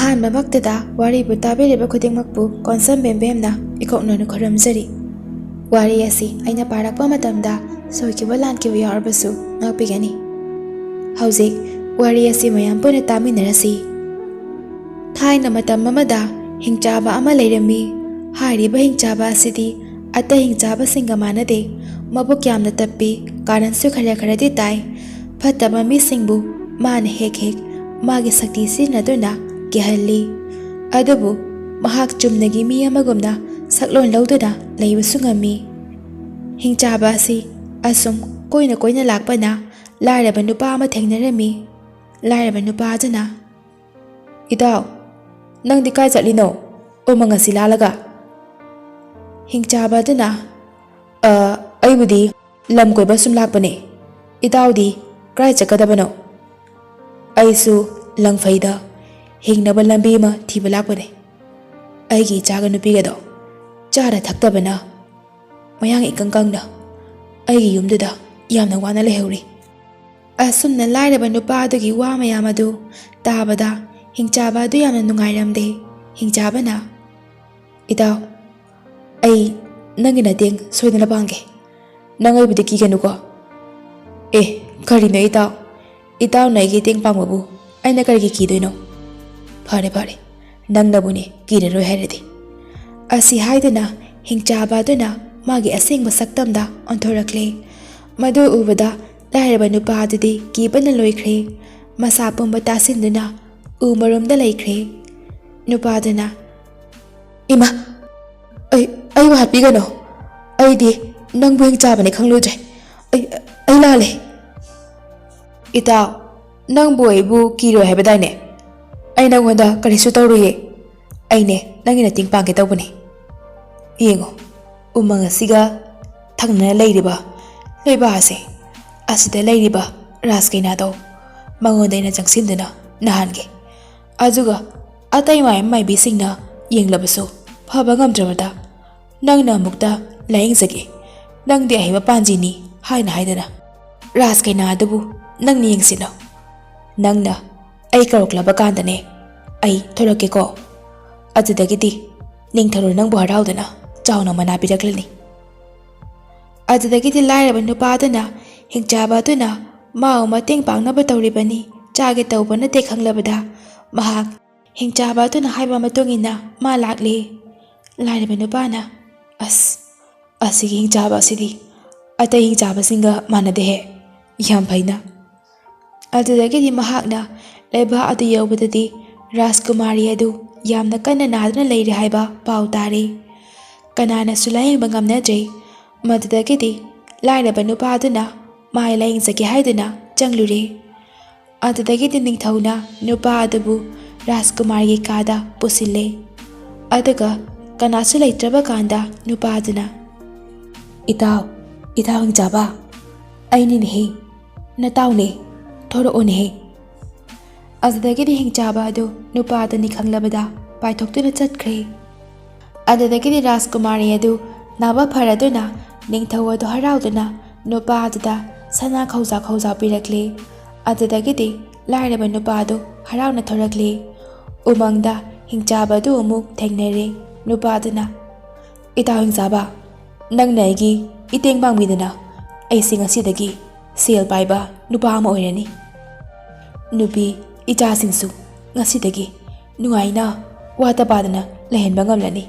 ꯑꯍꯥꯟꯕꯃꯛꯇꯗ ꯋꯥꯔꯤꯕꯨ ꯇꯥꯕꯤꯔꯤꯕ ꯈꯨꯗꯤꯡꯃꯛꯄꯨ ꯀꯣꯟꯁꯝ ꯕꯦꯝꯕꯦꯝꯅ ꯏꯀꯣꯛꯅꯅ ꯈꯨꯔꯨꯝꯖꯔꯤ꯫ ꯋꯥꯔꯤ ꯑꯁꯤ ꯑꯩꯅ ꯄꯥꯔꯛꯄ ꯃꯇꯝꯗ ꯁꯣꯏꯈꯤꯕ ꯂꯥꯟꯈꯤꯕ ꯌꯥꯎꯔꯕꯁꯨ ꯉꯥꯛꯄꯤꯒꯅꯤ꯫ ꯍꯧꯖꯤꯛ ꯋꯥꯔꯤ ꯑꯁꯤ ꯃꯌꯥꯝ ꯄꯨꯟꯅ ꯇꯥꯃꯤꯟꯅꯔꯁꯤ꯫ ꯊꯥꯏꯅ ꯃꯇꯝ ꯑꯃꯗ ꯍꯤꯡꯆꯥꯕ ꯑꯃ ꯂꯩꯔꯝꯃꯤ꯫ ꯍꯥꯏꯔꯤꯕ ꯍꯤꯡꯆꯥꯕ ꯑꯁꯤꯗꯤ ꯑꯇꯩ ꯍꯤꯡꯆꯥꯕꯁꯤꯡꯒ ꯃꯥꯟꯅꯗꯦ꯫ ꯃꯕꯨꯛ ꯌꯥꯝꯅ ꯇꯞꯄꯤ, ꯀꯥꯔꯟꯁꯨ ꯈꯔꯗꯤ ꯇꯥꯏ꯫ ꯐꯠꯇꯕ ꯃꯤꯁꯤꯡꯕꯨ ꯃꯥꯅ ꯍꯦꯛ ꯃꯥꯒꯤ ꯁꯛꯇꯤ ꯁꯤꯖꯤꯟꯅꯗꯨꯅ ꯀꯤꯍꯜꯂꯤ꯫ ꯑꯗꯨꯕꯨ ꯃꯍꯥꯛ ꯆꯨꯝꯅꯒꯤ ꯃꯤ ꯑꯃꯒꯨꯝꯅ ꯁꯛꯂꯣꯟ ꯂꯧꯗꯨꯅ ꯂꯩꯕꯁꯨ ꯉꯝꯃꯤ꯫ ꯍꯤꯡꯆꯥꯕ ꯑꯁꯤ ꯑꯁꯨꯝ ꯀꯣꯏꯅ ꯂꯥꯛꯄꯅ ꯂꯥꯏꯔꯕ ꯅꯨꯄꯥ ꯑꯃ ꯊꯦꯡꯅꯔꯝꯃꯤ꯫ ꯂꯥꯏꯔꯕ ꯅꯨꯄꯥ ꯑꯗꯨꯅ, "ꯏꯇꯥꯎ, ꯅꯪꯗꯤ ꯀꯥꯏ ꯆꯠꯂꯤꯅꯣ? ꯎꯃꯪ ꯑꯁꯤ ꯂꯥꯜꯂꯒ?" ꯍꯤꯡꯆꯥꯕ ꯑꯗꯨꯅ, ꯑꯩꯕꯨꯗꯤ ꯂꯝ ꯀꯣꯏꯕ ꯁꯨꯝ ꯂꯥꯛꯄꯅꯦ꯫ ꯏꯇꯥꯎꯗꯤ ꯀꯥꯏ ꯆꯠꯀꯗꯕꯅꯣ?" "ꯑꯩꯁꯨ ꯂꯪꯐꯩꯗ ꯍꯤꯡꯅꯕ ꯂꯝꯕꯤ ꯑꯃ ꯊꯤꯕ ꯂꯥꯛꯄꯅꯦ꯫ ꯑꯩꯒꯤ ꯏꯆꯥꯒ ꯅꯨꯄꯤꯒꯗꯣ ꯆꯥꯗ ꯊꯛꯇꯕꯅ ꯃꯌꯥꯡ ꯏꯀꯪ ꯀꯪꯅ ꯑꯩꯒꯤ ꯌꯨꯝꯗꯨꯗ ꯌꯥꯝꯅ ꯋꯥꯅ ꯂꯩꯍꯧꯔꯤ." ꯑꯁꯨꯝꯅ ꯂꯥꯏꯔꯕ ꯅꯨꯄꯥ ꯑꯗꯨꯒꯤ ꯋꯥ ꯃꯌꯥꯝ ꯑꯗꯨ ꯇꯥꯕꯗ ꯍꯤꯡꯆꯥꯕ ꯑꯗꯨ ꯌꯥꯝꯅ ꯅꯨꯡꯉꯥꯏꯔꯝꯗꯦ꯫ ꯍꯤꯡꯆꯥꯕꯅ, "ꯏꯇꯥꯎ, ꯑꯩ ꯅꯪꯒꯤ ꯃꯇꯦꯡ ꯁꯣꯏꯗꯅ ꯄꯥꯡꯒꯦ꯫ ꯅꯪ ꯑꯩꯕꯨꯗꯤ ꯀꯤꯒꯅꯨꯀꯣ." "ꯀꯔꯤꯅꯣ ꯏꯇꯥꯎ? ꯏꯇꯥꯎꯅ ꯑꯩꯒꯤ ꯃꯇꯦꯡ ꯄꯥꯡꯕꯕꯨ ꯑꯩꯅ ꯀꯔꯤꯒꯤ ꯀꯤꯗꯣꯏꯅꯣ? ꯐꯔꯦ, ꯅꯪꯅꯕꯨꯅꯦ ꯀꯤꯔꯔꯣꯏ ꯍꯥꯏꯔꯗꯤ." ꯑꯁꯤ ꯍꯥꯏꯗꯨꯅ ꯍꯤꯡꯆꯥꯕ ꯑꯗꯨꯅ ꯃꯥꯒꯤ ꯑꯁꯦꯡꯕ ꯁꯛꯇꯝꯗ ꯑꯣꯟꯊꯣꯔꯛꯂꯦ꯫ ꯃꯗꯨ ꯎꯕꯗ ꯂꯥꯏꯔꯕ ꯅꯨꯄꯥ ꯑꯗꯨꯗꯤ ꯀꯤꯕꯅ ꯂꯣꯏꯈ꯭ꯔꯦ꯫ ꯃꯁꯥ ꯄꯨꯝꯕ ꯇꯥꯁꯤꯟꯗꯨꯅ ꯎ ꯃꯔꯨꯝꯗ ꯂꯩꯈ꯭ꯔꯦ꯫ ꯅꯨꯄꯥꯗꯨꯅ, "ꯏꯃꯥ, ꯑꯩꯕꯨ ꯍꯥꯠꯄꯤꯒꯅꯨ꯫ ꯑꯩꯗꯤ ꯅꯪꯕꯨ ꯍꯤꯡꯆꯥꯕꯅꯤ ꯈꯪꯂꯨꯗ꯭ꯔꯦ꯫ ꯑꯩ ꯂꯥꯜꯂꯦ." "ꯏꯇꯥꯎ, ꯅꯪꯕꯨ ꯑꯩꯕꯨ ꯀꯤꯔꯣꯏ ꯍꯥꯏꯕꯗꯥꯏꯅꯦ? ꯑꯩ ꯅꯪꯉꯣꯟꯗ ꯀꯔꯤꯁꯨ ꯇꯧꯔꯨꯏꯌꯦ꯫ ꯑꯩꯅꯦ ꯅꯪꯒꯤ ꯃꯇꯦꯡ ꯄꯥꯡꯒꯦ ꯇꯧꯕꯅꯤ꯫ ꯌꯦꯡꯉꯣ, ꯎꯃꯪ ꯑꯁꯤꯒ ꯊꯪꯅꯅ ꯂꯩꯔꯤꯕ ꯂꯩꯕꯥꯛ ꯑꯁꯤꯗ ꯂꯩꯔꯤꯕ ꯔꯥꯖ ꯀꯩꯅꯥꯗꯣ ꯃꯉꯣꯟꯗ ꯑꯩꯅ ꯆꯪꯁꯤꯟꯗꯨꯅ ꯅꯥꯍꯟꯒꯦ꯫ ꯑꯗꯨꯒ ꯑꯇꯩ ꯃꯥꯏꯕꯤꯁꯤꯡꯅ ꯌꯦꯡꯂꯕꯁꯨ ꯐꯕ ꯉꯝꯗ꯭ꯔꯕꯗ ꯅꯪꯅ ꯑꯃꯨꯛꯇ ꯂꯥꯌꯦꯡꯖꯒꯦ꯫ ꯅꯪꯗꯤ ꯑꯍꯩꯕ ꯄꯥꯟꯖꯤꯅꯤ ꯍꯥꯏꯗꯅ ꯔꯥꯖ ꯀꯩꯅꯥ ꯑꯗꯨꯕꯨ ꯅꯪꯅ ꯌꯦꯡꯁꯤꯜꯂꯣ꯫ ꯅꯪꯅ ꯑꯩ ꯀꯧꯔꯛꯂꯕ ꯀꯥꯟꯗꯅꯦ ꯑꯩ ꯊꯣꯔꯛꯀꯦꯀꯣ꯫ ꯑꯗꯨꯗꯒꯤꯗꯤ ꯅꯤꯡꯊꯧꯅ ꯅꯪꯕꯨ ꯍꯔꯥꯎꯗꯨꯅ ꯆꯥꯎꯅ ꯃꯅꯥ ꯄꯤꯔꯛꯂꯅꯤ." ꯑꯗꯨꯗꯒꯤꯗꯤ ꯂꯥꯏꯔꯕ ꯅꯨꯄꯥ ꯑꯗꯨꯅ ꯍꯤꯡꯆꯥꯕ ꯑꯗꯨꯅ ꯃꯥꯕꯨ ꯃꯇꯦꯡ ꯄꯥꯡꯅꯕ ꯇꯧꯔꯤꯕꯅꯤ ꯆꯥꯒꯦ ꯇꯧꯕ ꯅꯠꯇꯦ ꯈꯪꯂꯕꯗ ꯃꯍꯥꯛ ꯍꯤꯡꯆꯥꯕ ꯑꯗꯨꯅ ꯍꯥꯏꯕ ꯃꯇꯨꯡ ꯏꯟꯅ ꯃꯥ ꯂꯥꯛꯂꯦ꯫ ꯂꯥꯏꯔꯕ ꯅꯨꯄꯥꯅ, "ꯑꯁꯤꯒꯤ ꯍꯤꯡꯆꯥꯕ ꯑꯁꯤꯗꯤ ꯑꯇꯩ ꯍꯤꯡꯆꯥꯕꯁꯤꯡꯒ ꯃꯥꯟꯅꯗꯦꯍꯦ, ꯌꯥꯝ ꯐꯩꯅ." ꯑꯗꯨꯗꯒꯤꯗꯤ ꯃꯍꯥꯛꯅ ꯂꯩꯕꯥꯛ ꯑꯗꯨ ꯌꯧꯕꯗꯗꯤ ꯔꯥꯖꯀꯨꯃꯥꯔꯤ ꯑꯗꯨ ꯌꯥꯝꯅ ꯀꯟꯅ ꯅꯥꯗꯨꯅ ꯂꯩꯔꯦ ꯍꯥꯏꯕ ꯄꯥꯎ ꯇꯥꯔꯦ꯫ ꯀꯅꯥꯅꯁꯨ ꯂꯥꯌꯦꯡꯕ ꯉꯝꯅꯗ꯭ꯔꯦ꯫ ꯃꯗꯨꯗꯒꯤꯗꯤ ꯂꯥꯏꯔꯕ ꯅꯨꯄꯥ ꯑꯗꯨꯅ ꯃꯥꯏ ꯂꯥꯌꯦꯡꯖꯒꯦ ꯍꯥꯏꯗꯨꯅ ꯆꯪꯂꯨꯔꯦ꯫ ꯑꯗꯨꯗꯒꯤꯗꯤ ꯅꯤꯡꯊꯧꯅ ꯅꯨꯄꯥ ꯑꯗꯨꯕꯨ ꯔꯥꯖꯀꯨꯃꯥꯔꯤꯒꯤ ꯀꯥꯗ ꯄꯨꯁꯤꯜꯂꯦ꯫ ꯑꯗꯨꯒ ꯀꯅꯥꯁꯨ ꯂꯩꯇ꯭ꯔꯕ ꯀꯥꯟꯗ ꯅꯨꯄꯥ ꯑꯗꯨꯅ, "ꯏꯇꯥꯎ ꯍꯤꯡꯆꯥꯕ, ꯑꯩꯅꯤꯅꯦꯍꯦ, ꯅꯇꯥꯎꯅꯦ, ꯊꯣꯔꯛꯑꯣꯅꯦꯍꯦ." ꯑꯗꯨꯗꯒꯤꯗꯤ ꯍꯤꯡꯆꯥꯕ ꯑꯗꯨ ꯅꯨꯄꯥ ꯑꯗꯨꯅꯤ ꯈꯪꯂꯕꯗ ꯄꯥꯏꯊꯣꯛꯇꯨꯅ ꯆꯠꯈ꯭ꯔꯦ꯫ ꯑꯗꯨꯗꯒꯤꯗꯤ ꯔꯥꯖꯀꯨꯃꯥꯔꯤ ꯑꯗꯨ ꯅꯥꯕ ꯐꯔꯗꯨꯅ ꯅꯤꯡꯊꯧ ꯑꯗꯨ ꯍꯔꯥꯎꯗꯨꯅ ꯅꯨꯄꯥ ꯑꯗꯨꯗ ꯁꯅꯥ ꯈꯧꯖꯥꯎ ꯄꯤꯔꯛꯂꯦ꯫ ꯑꯗꯨꯗꯒꯤꯗꯤ ꯂꯥꯏꯔꯕ ꯅꯨꯄꯥ ꯑꯗꯨ ꯍꯔꯥꯎꯅ ꯊꯣꯔꯛꯂꯦ꯫ ꯎꯃꯪꯗ ꯍꯤꯡꯆꯥꯕ ꯑꯗꯨ ꯑꯃꯨꯛ ꯊꯦꯡꯅꯔꯦ꯫ ꯅꯨꯄꯥ ꯑꯗꯨꯅ, "ꯏꯇꯥꯎ ꯍꯤꯡꯆꯥꯕ, ꯅꯪꯅ ꯑꯩꯒꯤ ꯃꯇꯦꯡ ꯄꯥꯡꯕꯤꯗꯅ ꯑꯩꯁꯤ ꯉꯁꯤꯗꯒꯤ ꯁꯦꯜ ꯄꯥꯏꯕ ꯅꯨꯄꯥ ꯑꯃ ꯑꯣꯏꯔꯅꯤ꯫ ꯅꯨꯄꯤ ꯏꯆꯥꯁꯤꯡꯁꯨ ꯉꯁꯤꯗꯒꯤ ꯅꯨꯡꯉꯥꯏꯅ ꯋꯥꯠꯇ ꯄꯥꯗꯅ ꯂꯩꯍꯟꯕ ꯉꯝꯂꯅꯤ꯫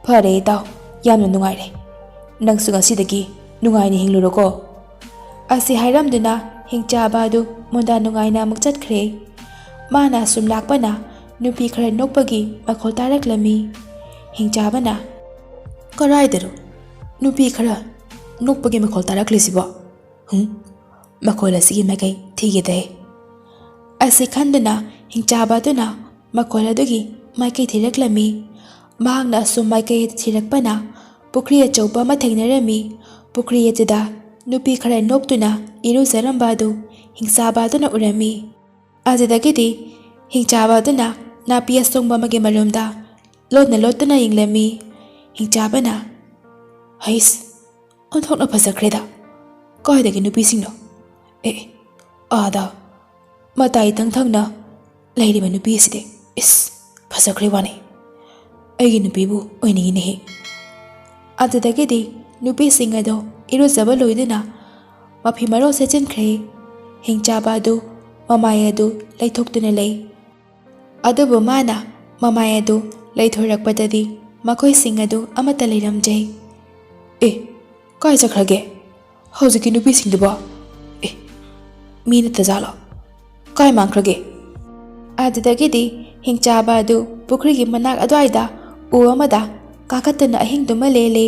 ꯐꯔꯦ ꯏꯇꯥꯎ, ꯌꯥꯝꯅ ꯅꯨꯡꯉꯥꯏꯔꯦ꯫ ꯅꯪꯁꯨ ꯉꯁꯤꯗꯒꯤ ꯅꯨꯡꯉꯥꯏꯅ ꯍꯤꯡꯂꯨꯔꯣꯀꯣ." ꯑꯁꯤ ꯍꯥꯏꯔꯝꯗꯨꯅ ꯍꯤꯡꯆꯥꯕ ꯑꯗꯨ ꯃꯣꯟꯗꯥ ꯅꯨꯡꯉꯥꯏꯅ ꯑꯃꯨꯛ ꯆꯠꯈ꯭ꯔꯦ꯫ ꯃꯥꯅ ꯑꯁꯨꯝ ꯂꯥꯛꯄꯅ ꯅꯨꯄꯤ ꯈꯔ ꯅꯣꯛꯄꯒꯤ ꯃꯈꯣꯜ ꯇꯥꯔꯛꯂꯝꯃꯤ꯫ ꯍꯤꯡꯆꯥꯕꯅ, "ꯀꯔꯥꯏꯗꯅꯣ ꯅꯨꯄꯤ ꯈꯔ ꯅꯣꯛꯄꯒꯤ ꯃꯈꯣꯜ ꯇꯥꯔꯛꯂꯤꯁꯤꯕꯣ? ꯃꯈꯣꯜ ꯑꯁꯤꯒꯤ ꯃꯥꯏꯀꯩ ꯊꯤꯒꯦꯗꯦ." ꯑꯁꯤ ꯈꯟꯗꯨꯅ ꯍꯤꯡꯆꯥꯕ ꯑꯗꯨꯅ ꯃꯈꯣꯜ ꯑꯗꯨꯒꯤ ꯃꯥꯏꯀꯩ ꯊꯤꯔꯛꯂꯝꯃꯤ꯫ ꯃꯍꯥꯛꯅ ꯑꯁꯨꯝ ꯃꯥꯏꯀꯩ ꯊꯤꯔꯛꯄꯅ ꯄꯨꯈ꯭ꯔꯤ ꯑꯆꯧꯕ ꯑꯃ ꯊꯦꯡꯅꯔꯝꯃꯤ꯫ ꯄꯨꯈ꯭ꯔꯤ ꯑꯗꯨꯗ ꯅꯨꯄꯤ ꯈꯔ ꯅꯣꯛꯇꯨꯅ ꯏꯔꯨꯖꯔꯝꯕ ꯑꯗꯨ ꯍꯤꯡꯆꯥꯕ ꯑꯗꯨꯅ ꯎꯔꯝꯃꯤ꯫ ꯑꯗꯨꯗꯒꯤꯗꯤ ꯍꯤꯡꯆꯥꯕ ꯑꯗꯨꯅ ꯅꯥꯄꯤ ꯑꯁꯣꯡꯕ ꯑꯃꯒꯤ ꯃꯔꯨꯝꯗ ꯂꯣꯠꯇꯨꯅ ꯌꯦꯡꯂꯝꯃꯤ꯫ ꯍꯤꯡꯆꯥꯕꯅ, "ꯍꯩꯁ, ꯑꯣꯟꯊꯣꯛꯅ ꯐꯖꯈ꯭ꯔꯦꯗ! ꯀꯥꯏꯗꯒꯤ ꯅꯨꯄꯤꯁꯤꯡꯅꯣ? ꯑꯥꯗ ꯃꯇꯥꯏ ꯏꯊꯪ ꯊꯪꯅ ꯂꯩꯔꯤꯕ ꯅꯨꯄꯤ ꯑꯁꯤꯗꯤ ꯏꯁ ꯐꯖꯈ꯭ꯔꯦ ꯋꯥꯅꯤ ꯑꯩꯒꯤ ꯅꯨꯄꯤꯕꯨ ꯑꯣꯏꯅꯤꯡꯉꯤꯅꯦꯍꯦ ꯑꯗꯨꯗꯒꯤꯗꯤ ꯅꯨꯄꯤꯁꯤꯡ ꯑꯗꯣ ꯏꯔꯨꯖꯕ ꯂꯣꯏꯗꯨꯅ ꯃꯐꯤ ꯃꯔꯣꯜ ꯁꯦꯠꯆꯤꯟꯈ꯭ꯔꯦ ꯍꯤꯡꯆꯥꯕ ꯑꯗꯨ ꯃꯃꯥꯏ ꯑꯗꯨ ꯂꯩꯊꯣꯛꯇꯨꯅ ꯂꯩ ꯑꯗꯨꯕꯨ ꯃꯥꯅ ꯃꯃꯥꯏ ꯑꯗꯨ ꯂꯩꯊꯣꯔꯛꯄꯗꯗꯤ ꯃꯈꯣꯏꯁꯤꯡ ꯑꯗꯨ ꯑꯃꯠꯇ ꯂꯩꯔꯝꯗ꯭ꯔꯦ ꯑꯦ ꯀꯥꯏ ꯆꯠꯈ꯭ꯔꯒꯦ ꯍꯧꯖꯤꯛꯀꯤ ꯅꯨꯄꯤꯁꯤꯡꯗꯨꯕꯣ ꯑꯦ ꯃꯤ ꯅꯠꯇꯖꯥꯠꯂꯣ ꯀꯥꯏ ꯃꯥꯡꯈ꯭ꯔꯒꯦ ꯑꯗꯨꯗꯒꯤꯗꯤ ꯍꯤꯡꯆꯥꯕ ꯑꯗꯨ ꯄꯨꯈ꯭ꯔꯤꯒꯤ ꯃꯅꯥꯛ ꯑꯗꯨꯋꯥꯏꯗ ꯎ ꯑꯃꯗ ꯀꯥꯈꯠꯇꯨꯅ ꯑꯍꯤꯡꯗꯨꯃ ꯂꯦꯜꯂꯦ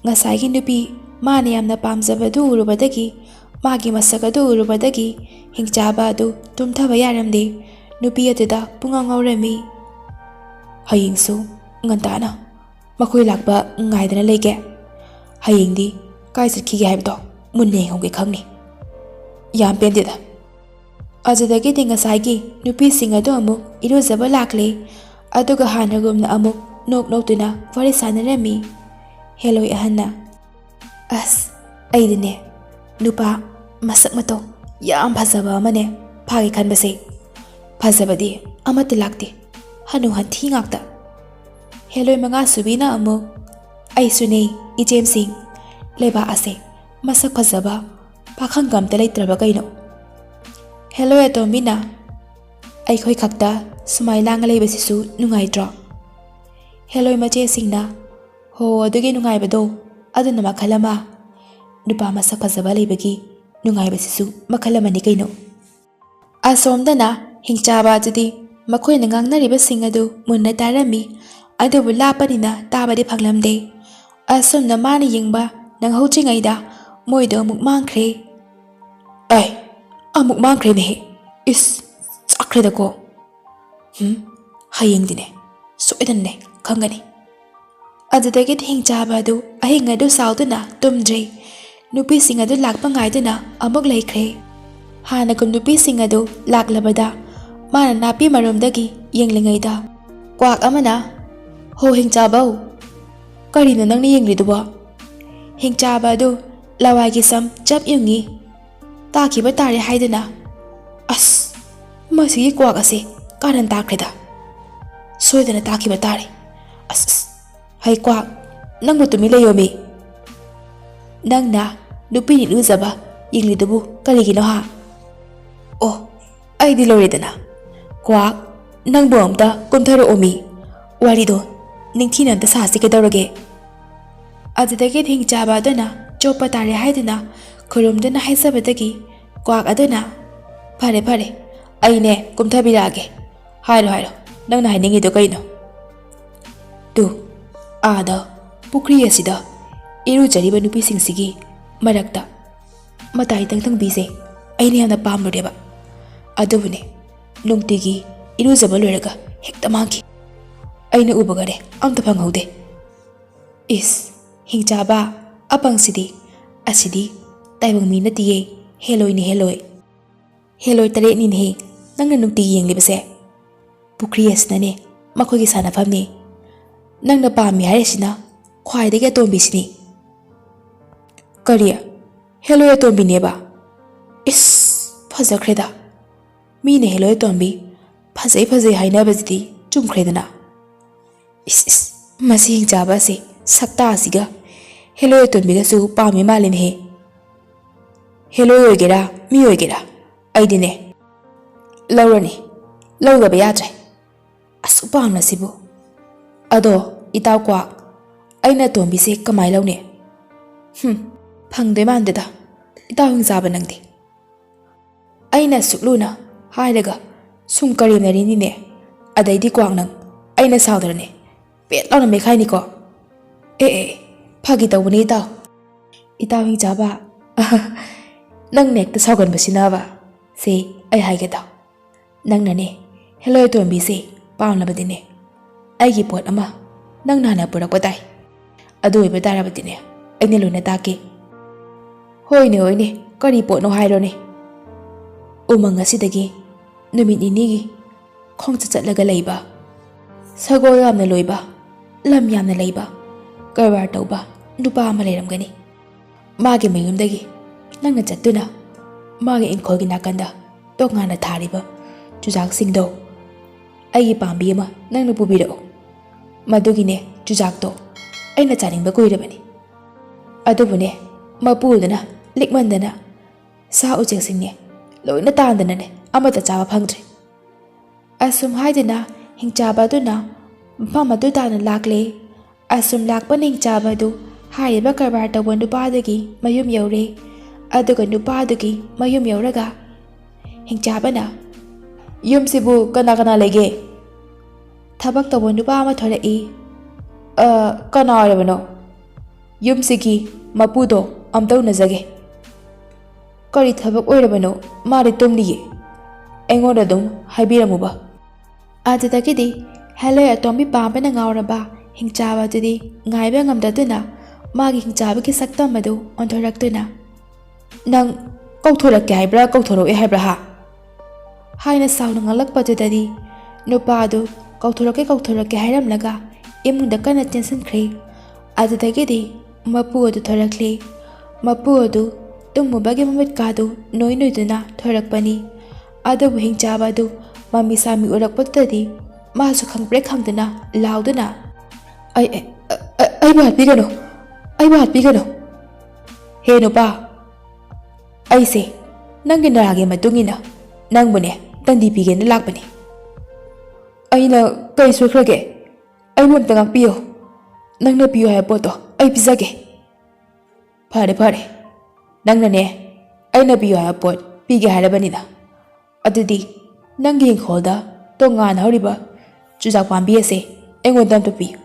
ꯉꯁꯥꯏꯒꯤ ꯅꯨꯄꯤ ꯃꯥꯅ ꯌꯥꯝꯅ ꯄꯥꯝꯖꯕꯗꯨ ꯎꯔꯨꯕꯗꯒꯤ ꯃꯥꯒꯤ ꯃꯁꯛ ꯑꯗꯨ ꯎꯔꯨꯕꯗꯒꯤ ꯍꯤꯡꯆꯥꯕ ꯑꯗꯨ ꯇꯨꯝꯊꯕ ꯌꯥꯔꯝꯗꯦ ꯅꯨꯄꯤ ꯑꯗꯨꯗ ꯄꯨꯡꯉꯥꯎ ꯉꯥꯎꯔꯝꯃꯤ ꯍꯌꯦꯡꯁꯨ ꯉꯟꯇꯥꯅ ꯃꯈꯣꯏ ꯂꯥꯛꯄ ꯉꯥꯏꯗꯅ ꯂꯩꯒꯦ ꯍꯌꯦꯡꯗꯤ ꯀꯥꯏ ꯆꯠꯈꯤꯒꯦ ꯍꯥꯏꯕꯗꯣ ꯃꯨꯟꯅ ꯌꯦꯡꯍꯧꯒꯦ ꯈꯪꯅꯤ ꯌꯥꯝ ꯄꯦꯟꯗꯦꯗ ꯑꯗꯨꯗꯒꯤꯗꯤ ꯉꯁꯥꯏꯒꯤ ꯅꯨꯄꯤꯁꯤꯡ ꯑꯗꯨ ꯑꯃꯨꯛ ꯏꯔꯨꯖꯕ ꯂꯥꯛꯂꯦ ꯑꯗꯨꯒ ꯍꯥꯟꯅꯒꯨꯝꯅ ꯑꯃꯨꯛ ꯅꯣꯛꯇꯨꯅ ꯋꯥꯔꯤ ꯁꯥꯟꯅꯔꯝꯃꯤ ꯍꯦꯂꯣꯏ ꯑꯍꯟꯅ ꯑꯁ ꯑꯩꯗꯤꯅꯦ ꯅꯨꯄꯥ ꯃꯁꯛ ꯃꯇꯧ ꯌꯥꯝ ꯐꯖꯕ ꯑꯃꯅꯦ ꯐꯥꯒꯦ ꯈꯟꯕꯁꯦ ꯐꯖꯕꯗꯤ ꯑꯃꯠꯇ ꯂꯥꯛꯇꯦ ꯍꯅꯨ ꯍꯟꯊꯤ ꯉꯥꯛꯇ ꯍꯦꯂꯣꯏ ꯃꯉꯥꯁꯨꯕꯤꯅ ꯑꯃꯨꯛ ꯑꯩꯁꯨꯅꯦ ꯏꯆꯦꯝꯁꯤꯡ ꯂꯩꯕꯥꯛ ꯑꯁꯦ ꯃꯁꯛ ꯐꯖꯕ ꯄꯥꯈꯪꯒ ꯑꯝꯇ ꯂꯩꯇ꯭ꯔꯕ ꯀꯩꯅꯣ ꯍꯦꯂꯣꯏ ꯑꯇꯣꯝꯕꯤꯅ ꯑꯩꯈꯣꯏ ꯈꯛꯇ ꯁꯨꯃꯥꯏ ꯂꯥꯡꯉ ꯂꯩꯕꯁꯤꯁꯨ ꯅꯨꯡꯉꯥꯏꯇ꯭ꯔꯣ ꯍꯦꯂꯣꯏ ꯃꯆꯦꯁꯤꯡꯅ ꯍꯣ ꯑꯗꯨꯒꯤ ꯅꯨꯡꯉꯥꯏꯕꯗꯣ ꯑꯗꯨꯅ ꯃꯈꯜ ꯑꯃ ꯅꯨꯄꯥ ꯃꯁꯛ ꯐꯖꯕ ꯂꯩꯕꯒꯤ ꯅꯨꯡꯉꯥꯏꯕꯁꯤꯁꯨ ꯃꯈꯜ ꯑꯃꯅꯤ ꯀꯩꯅꯣ ꯑꯁꯣꯝꯗꯅ ꯍꯤꯡꯆꯥꯕ ꯑꯗꯨꯗꯤ ꯃꯈꯣꯏꯅ ꯉꯥꯡꯅꯔꯤꯕꯁꯤꯡ ꯑꯗꯨ ꯃꯨꯟꯅ ꯇꯥꯔꯝꯃꯤ ꯑꯗꯨꯕꯨ ꯂꯥꯞꯄꯅꯤꯅ ꯇꯥꯕꯗꯤ ꯐꯪꯂꯝꯗꯦ ꯑꯁꯣꯝꯅ ꯃꯥꯅ ꯌꯦꯡꯕ ꯅꯪꯍꯧꯗ꯭ꯔꯤꯉꯩꯗ ꯃꯣꯏꯗꯣ ꯑꯃꯨꯛ ꯃꯥꯡꯈ꯭ꯔꯦ ꯑꯩ ꯑꯃꯨꯛ ꯃꯥꯡꯈ꯭ꯔꯦꯅꯦꯍꯦ ꯏꯁ ꯆꯥꯛꯈ꯭ꯔꯦꯗꯀꯣ ꯍꯌꯦꯡꯗꯤꯅꯦ ꯁꯣꯏꯗꯅꯅꯦ ꯈꯪꯒꯅꯤ ꯑꯗꯨꯗꯒꯤꯗꯤ ꯍꯤꯡꯆꯥꯕ ꯑꯗꯨ ꯑꯍꯤꯡ ꯑꯗꯨ ꯁꯥꯎꯗꯨꯅ ꯇꯨꯝꯗ꯭ꯔꯦ ꯅꯨꯄꯤꯁꯤꯡ ꯑꯗꯨ ꯂꯥꯛꯄ ꯉꯥꯏꯗꯨꯅ ꯑꯃꯨꯛ ꯂꯩꯈ꯭ꯔꯦ ꯍꯥꯟꯅꯒꯨꯝ ꯅꯨꯄꯤꯁꯤꯡ ꯑꯗꯨ ꯂꯥꯛꯂꯕꯗ ꯃꯥꯅ ꯅꯥꯄꯤ ꯃꯔꯣꯝꯗꯒꯤ ꯌꯦꯡꯂꯤꯉꯩꯗ ꯀ꯭ꯋꯥꯛ ꯑꯃꯅ ꯍꯣ ꯍꯤꯡꯆꯥꯕꯧ ꯀꯔꯤꯅꯣ ꯅꯪꯅ ꯌꯦꯡꯂꯤꯗꯨꯕꯣ ꯍꯤꯡꯆꯥꯕ ꯑꯗꯨ ꯂꯋꯥꯏꯒꯤ ꯁꯝ ꯆꯞ ꯌꯨꯡꯉꯤ ꯇꯥꯈꯤꯕ ꯇꯥꯔꯦ ꯍꯥꯏꯗꯨꯅ ꯑꯁ ꯃꯁꯤꯒꯤ ꯀ꯭ꯋꯥꯛ ꯑꯁꯦ ꯀꯥꯔꯟ ꯇꯥꯈ꯭ꯔꯦꯗ ꯁꯣꯏꯗꯅ ꯇꯥꯈꯤꯕ ꯇꯥꯔꯦ ꯑꯁ ꯍꯩ ꯀ꯭ꯋꯥꯛ ꯅꯪꯕꯨ ꯇꯨꯃꯤꯟ ꯂꯩꯌꯣꯃꯤ ꯅꯪꯅ ꯅꯨꯄꯤꯅ ꯏꯔꯨꯖꯕ ꯌꯦꯡꯂꯤꯗꯨꯕꯨ ꯀꯔꯤꯒꯤꯅꯣ ꯍꯥ ꯑꯣ ꯑꯩꯗꯤ ꯂꯣꯏꯔꯦꯗꯅ ꯀ꯭ꯋꯥꯛ ꯅꯪꯕꯨ ꯑꯝꯇ ꯀꯨꯝꯊꯔꯛꯑꯣꯃꯤ ꯋꯥꯔꯤꯗꯣ ꯅꯤꯡꯊꯤꯅ ꯑꯝꯇ ꯁꯥꯁꯤ ꯀꯩꯗꯧꯔꯒꯦ ꯑꯗꯨꯗꯒꯤ ꯍꯤꯡꯆꯥꯕ ꯑꯗꯨꯅ ꯆꯣꯞꯄ ꯇꯥꯔꯦ ꯍꯥꯏꯗꯨꯅ ꯈꯨꯔꯨꯝꯗꯨꯅ ꯍꯥꯏꯖꯕꯗꯒꯤ ꯀ꯭ꯋꯥꯛ ꯑꯗꯨꯅ ꯐꯔꯦ ꯐꯔꯦ ꯑꯩꯅꯦ ꯀꯨꯝꯊꯕꯤꯔꯛꯑꯒꯦ ꯍꯥꯏꯔꯣ ꯅꯪꯅ ꯍꯥꯏꯅꯤꯡꯉꯤꯗꯣ ꯀꯩꯅꯣ ꯇꯨ ꯑꯥꯗ ꯄꯨꯈ꯭ꯔꯤ ꯑꯁꯤꯗ ꯏꯔꯨꯖꯔꯤꯕ ꯅꯨꯄꯤꯁꯤꯡꯁꯤꯒꯤ ꯃꯔꯛꯇ ꯃꯇꯥꯏ ꯇꯪꯇꯪꯕꯤꯁꯦ ꯑꯩꯅ ꯌꯥꯝꯅ ꯄꯥꯝꯂꯨꯔꯦꯕ ꯑꯗꯨꯕꯨꯅꯦ ꯅꯨꯡꯇꯤꯒꯤ ꯏꯔꯨꯖꯕ ꯂꯣꯏꯔꯒ ꯍꯦꯛꯇ ꯃꯥꯡꯈꯤ ꯑꯩꯅ ꯎꯕꯒꯅꯦ ꯑꯝꯇ ꯐꯪꯍꯧꯗꯦ ꯏꯁ ꯍꯤꯡꯆꯥꯕ ꯑꯄꯪꯁꯤꯗꯤ ꯑꯁꯤꯗꯤ ꯇꯥꯏꯕꯪ ꯃꯤ ꯅꯠꯇꯤꯌꯦ ꯍꯦꯂꯣꯏꯅꯤ ꯍꯦꯂꯣꯏ 8ꯅꯤꯅꯦꯍꯦ ꯅꯪꯅ ꯅꯨꯡꯇꯤꯒꯤ ꯌꯦꯡꯂꯤꯕꯁꯦ ꯄꯨꯈ꯭ꯔꯤ ꯑꯁꯤꯅꯅꯦ ꯃꯈꯣꯏꯒꯤ ꯁꯥꯟꯅꯐꯝꯅꯤ ꯅꯪꯅ ꯄꯥꯝꯃꯤ ꯍꯥꯏꯔꯤꯁꯤꯅ ꯈ꯭ꯋꯥꯏꯗꯒꯤ ꯑꯇꯣꯝꯕꯤꯁꯤꯅꯤ ꯀꯔꯤ ꯍꯦꯂꯣꯏ ꯑꯇꯣꯝꯕꯤꯅꯦꯕ ꯏꯁ ꯐꯖꯈ꯭ꯔꯦꯗ ꯃꯤꯅ ꯍꯦꯂꯣꯏ ꯑꯇꯣꯝꯕꯤ ꯐꯖꯩ ꯍꯥꯏꯅꯕꯁꯤꯗꯤ ꯆꯨꯝꯈ꯭ꯔꯦꯗꯅ ꯏꯁ ꯃꯁꯤ ꯍꯤꯡꯆꯥꯕ ꯑꯁꯤ ꯁꯛꯇꯥ ꯑꯁꯤꯒ ꯍꯦꯂꯣꯏ ꯑꯇꯣꯝꯕꯤꯒꯁꯨ ꯄꯥꯝꯃꯤ ꯃꯥꯜꯂꯤꯅꯦꯍꯦ ꯍꯦꯂꯣꯏ ꯑꯣꯏꯒꯦꯔꯥ ꯃꯤ ꯑꯣꯏꯒꯦꯔꯥ ꯑꯩꯗꯤꯅꯦ ꯂꯧꯗꯕ ꯌꯥꯗ꯭ꯔꯦ ꯑꯁꯨꯛ ꯄꯥꯝꯅꯁꯤꯕꯨ ꯑꯗꯣ ꯏꯇꯥꯎ ꯀ꯭ꯋꯥꯛ ꯑꯩꯅ ꯑꯇꯣꯝꯕꯤꯁꯦ ꯀꯃꯥꯏ ꯂꯧꯅꯤ ꯐꯪꯗꯣꯏ ꯃꯥꯟꯗꯦꯗ ꯏꯇꯥꯎ ꯍꯤꯡꯆꯥꯕ ꯅꯪꯗꯤ ꯑꯩꯅ ꯁꯨꯛꯂꯨꯅ ꯍꯥꯏꯔꯒ ꯁꯨꯝ ꯀꯔꯦꯝꯅꯔꯤꯅꯤꯅꯦ ꯑꯗꯩꯗꯤ ꯀ꯭ꯋꯥꯛ ꯅꯪ ꯑꯩꯅ ꯁꯥꯎꯗ꯭ꯔꯅꯦ ꯄꯦꯠ ꯂꯥꯎꯅ ꯃꯦꯈꯥꯏꯅꯤꯀꯣ ꯑꯦ ꯐꯥꯒꯤ ꯇꯧꯕꯅꯤ ꯏꯇꯥꯎ ꯍꯤꯡꯆꯥꯕ ꯅꯪꯅ ꯍꯦꯛꯇ ꯁꯥꯎꯒꯟꯕꯁꯤꯅꯕ ꯁꯤ ꯑꯩ ꯍꯥꯏꯒꯦꯗ ꯅꯪꯅꯅꯦ ꯍꯦꯂꯣꯏ ꯑꯇꯣꯝꯕꯤꯁꯦ ꯄꯥꯝꯂꯕꯗꯤꯅꯦ ꯑꯩꯒꯤ ꯄꯣꯠ ꯑꯃ ꯅꯪꯅ ꯍꯥꯟꯅ ꯄꯨꯔꯛꯄ ꯇꯥꯏ ꯑꯗꯨ ꯑꯣꯏꯕ ꯇꯥꯔꯕꯗꯤꯅꯦ ꯑꯩꯅ ꯂꯣꯏꯅ ꯇꯥꯛꯀꯦ ꯍꯣꯏꯅꯦ ꯀꯔꯤ ꯄꯣꯠꯅꯣ ꯍꯥꯏꯔꯣꯅꯦ ꯎꯃꯪ ꯑꯁꯤꯗꯒꯤ ꯅꯨꯃꯤꯠ ꯅꯤꯅꯤꯒꯤ ꯈꯣꯡꯆꯠ ꯆꯠꯂꯒ ꯂꯩꯕ ꯁꯒꯣꯜ ꯌꯥꯝꯅ ꯂꯣꯏꯕ ꯂꯝ ꯌꯥꯝꯅ ꯂꯩꯕ ꯀꯔꯕꯥꯔ ꯇꯧꯕ ꯅꯨꯄꯥ ꯑꯃ ꯂꯩꯔꯝꯒꯅꯤ ꯃꯥꯒꯤ ꯃꯌꯨꯝꯗꯒꯤ ꯅꯪꯅ ꯆꯠꯇꯨꯅ ꯃꯥꯒꯤ ꯏꯪꯈꯣꯜꯒꯤ ꯅꯥꯀꯟꯗ ꯇꯣꯉꯥꯟꯅ ꯊꯥꯔꯤꯕ ꯆꯨꯖꯥꯛꯁꯤꯡꯗꯣ ꯑꯩꯒꯤ ꯄꯥꯝꯕꯤ ꯑꯃ ꯅꯪꯅ ꯄꯨꯕꯤꯔꯛꯎ ꯃꯗꯨꯒꯤꯅꯦ ꯆꯨꯖꯥꯛꯇꯣ ꯑꯩꯅ ꯆꯥꯅꯤꯡꯕ ꯀꯨꯏꯔꯕꯅꯤ ꯑꯗꯨꯕꯨꯅꯦ ꯃꯄꯨꯗꯨꯅ ꯂꯤꯛꯃꯟꯗꯅ ꯁꯥ ꯎꯆꯦꯛꯁꯤꯡꯅꯦ ꯂꯣꯏꯅ ꯇꯥꯟꯗꯅꯅꯦ ꯑꯃꯠꯇ ꯆꯥꯕ ꯐꯪꯗ꯭ꯔꯦ ꯑꯁꯨꯝ ꯍꯥꯏꯗꯅ ꯍꯤꯡꯆꯥꯕ ꯑꯗꯨꯅ ꯃꯐꯝ ꯑꯗꯨ ꯇꯥꯅ ꯂꯥꯛꯂꯦ ꯑꯁꯨꯝ ꯂꯥꯛꯄꯅ ꯍꯤꯡꯆꯥꯕ ꯑꯗꯨ ꯍꯥꯏꯔꯤꯕ ꯀꯔꯕꯥꯔ ꯇꯧꯕ ꯅꯨꯄꯥꯗꯨꯒꯤ ꯃꯌꯨꯝ ꯌꯧꯔꯦ ꯑꯗꯨꯒ ꯅꯨꯄꯥꯗꯨꯒꯤ ꯃꯌꯨꯝ ꯌꯧꯔꯒ ꯍꯤꯡꯆꯥꯕꯅ ꯌꯨꯝꯁꯤꯕꯨ ꯀꯅꯥ ꯀꯅꯥ ꯂꯩꯒꯦ ꯊꯕꯛ ꯇꯧꯕ ꯅꯨꯄꯥ ꯑꯃ ꯊꯣꯔꯛꯏ ꯀꯅꯥ ꯑꯣꯏꯔꯕꯅꯣ ꯌꯨꯝꯁꯤꯒꯤ ꯃꯄꯨꯗꯣ ꯑꯝꯇ ꯎꯅꯖꯒꯦ ꯀꯔꯤ ꯊꯕꯛ ꯑꯣꯏꯔꯕꯅꯣ ꯃꯥꯗꯤ ꯇꯨꯝꯂꯤꯌꯦ ꯑꯩꯉꯣꯟꯗ ꯑꯗꯨꯝ ꯍꯥꯏꯕꯤꯔꯝꯃꯨꯕ ꯑꯗꯨꯗꯒꯤꯗꯤ ꯍꯦꯂꯣꯏ ꯑꯇꯣꯝꯕꯤ ꯄꯥꯝꯕꯅ ꯉꯥꯎꯔꯕ ꯍꯤꯡꯆꯥꯕ ꯑꯗꯨꯗꯤ ꯉꯥꯏꯕ ꯉꯝꯗꯗꯨꯅ ꯃꯥꯒꯤ ꯍꯤꯡꯆꯥꯕꯒꯤ ꯁꯛꯇꯝ ꯑꯗꯨ ꯑꯣꯟꯊꯣꯔꯛꯇꯨꯅ ꯅꯪ ꯀꯧꯊꯣꯔꯛꯀꯦ ꯍꯥꯏꯕ꯭ꯔꯥ ꯀꯧꯊꯣꯔꯛꯑꯦ ꯍꯥꯏꯕ꯭ꯔꯥ ꯍꯥꯏꯅ ꯁꯥꯎꯅ ꯉꯥꯡꯂꯛꯄꯗꯨꯗꯗꯤ ꯅꯨꯄꯥ ꯑꯗꯨ ꯀꯧꯊꯣꯔꯛꯀꯦ ꯍꯥꯏꯔꯝꯂꯒ ꯏꯃꯨꯡꯗ ꯀꯟꯅ ꯆꯦꯟꯁꯤꯟꯈ꯭ꯔꯦ ꯑꯗꯨꯗꯒꯤꯗꯤ ꯃꯄꯨ ꯑꯗꯨ ꯊꯣꯔꯛꯂꯦ ꯃꯄꯨ ꯑꯗꯨ ꯇꯨꯝꯃꯨꯕꯒꯤ ꯃꯃꯤꯠꯀꯥꯗꯨ ꯅꯣꯏꯗꯨꯅ ꯊꯣꯔꯛꯄꯅꯤ ꯑꯗꯨꯕꯨ ꯍꯤꯡꯆꯥꯕ ꯑꯗꯨ ꯃꯃꯤ ꯁꯥꯃꯤ ꯎꯔꯛꯄꯗꯨꯗꯗꯤ ꯃꯥꯁꯨ ꯈꯪꯄ꯭ꯔꯦꯛ ꯈꯪꯗꯅ ꯂꯥꯎꯗꯨꯅ ꯑꯩꯕꯨ ꯍꯥꯠꯄꯤꯒꯅꯨ ꯍꯦ ꯅꯨꯄꯥ ꯑꯩꯁꯦ ꯅꯪꯒꯤ ꯅꯔꯥꯒꯤ ꯃꯇꯨꯡ ꯏꯟꯅ ꯅꯪꯕꯨꯅꯦ ꯇꯟꯗꯤ ꯄꯤꯒꯦꯅ ꯂꯥꯛꯄꯅꯤ ꯑꯩꯅ ꯀꯩ ꯁꯣꯏꯈ꯭ꯔꯒꯦ ꯑꯩꯕꯨ ꯑꯝꯇ ꯉꯥꯛꯄꯤꯌꯨ ꯅꯪꯅ ꯄꯤꯌꯨ ꯍꯥꯏꯕ ꯄꯣꯠꯇꯣ ꯑꯩ ꯄꯤꯖꯒꯦ ꯐꯔꯦ ꯅꯪꯅꯅꯦ ꯑꯩꯅ ꯄꯤꯌꯨ ꯍꯥꯏꯕ ꯄꯣꯠ ꯄꯤꯒꯦ ꯍꯥꯏꯔꯕꯅꯤꯅ ꯑꯗꯨꯗꯤ ꯅꯪꯒꯤ ꯏꯪꯈꯣꯜꯗ ꯇꯣꯉꯥꯟꯅ ꯍꯧꯔꯤꯕ ꯆꯨꯖꯥꯛ ꯄꯥꯝꯕꯤ ꯑꯁꯦ ꯑꯩꯉꯣꯟꯗ ꯑꯝꯇ ꯄꯤꯌꯨ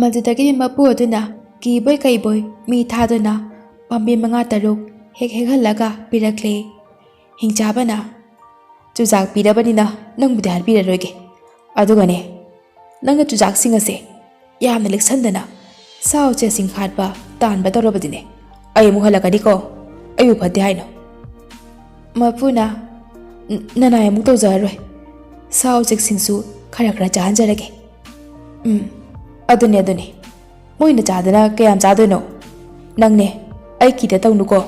ꯃꯗꯨꯗꯒꯤꯗꯤ ꯃꯄꯨ ꯑꯗꯨꯅ ꯀꯤꯕꯣꯏ ꯀꯩꯕꯣꯏ ꯃꯤ ꯊꯥꯗꯨꯅ ꯄꯥꯝꯕꯤ 5-6 ꯍꯦꯛꯍꯜꯂꯒ ꯄꯤꯔꯛꯂꯦ ꯍꯤꯡꯆꯥꯕꯅ ꯆꯨꯖꯥꯛ ꯄꯤꯔꯕꯅꯤꯅ ꯅꯪꯕꯨꯗꯤ ꯍꯥꯠꯄꯤꯔꯔꯣꯏꯒꯦ ꯑꯗꯨꯒꯅꯦ ꯅꯪꯅ ꯆꯨꯖꯥꯛꯁꯤꯡ ꯑꯁꯦ ꯌꯥꯝꯅ ꯂꯤꯛꯁꯟꯗꯅ ꯁꯥ ꯎꯆꯦꯛꯁꯤꯡ ꯍꯥꯠꯄ ꯇꯥꯟꯕ ꯇꯧꯔꯕꯗꯤꯅꯦ ꯑꯩ ꯑꯃꯨꯛ ꯍꯜꯂꯛꯀꯅꯤꯀꯣ ꯑꯩꯕꯨ ꯐꯠꯇꯦ ꯍꯥꯏꯅꯣ ꯃꯄꯨꯅ ꯅꯅꯥꯏ ꯑꯃꯨꯛ ꯇꯧꯖꯔꯔꯣꯏ ꯁꯥ ꯎꯆꯦꯛꯁꯤꯡꯁꯨ ꯈꯔ ꯆꯥꯍꯟꯖꯔꯒꯦ ꯑꯗꯨꯅꯦ ꯃꯣꯏꯅ ꯆꯥꯗꯅ ꯀꯌꯥꯝ ꯆꯥꯗꯣꯏꯅꯣ ꯅꯪꯅꯦ ꯑꯩ ꯀꯤꯗ ꯇꯧꯅꯨꯀꯣ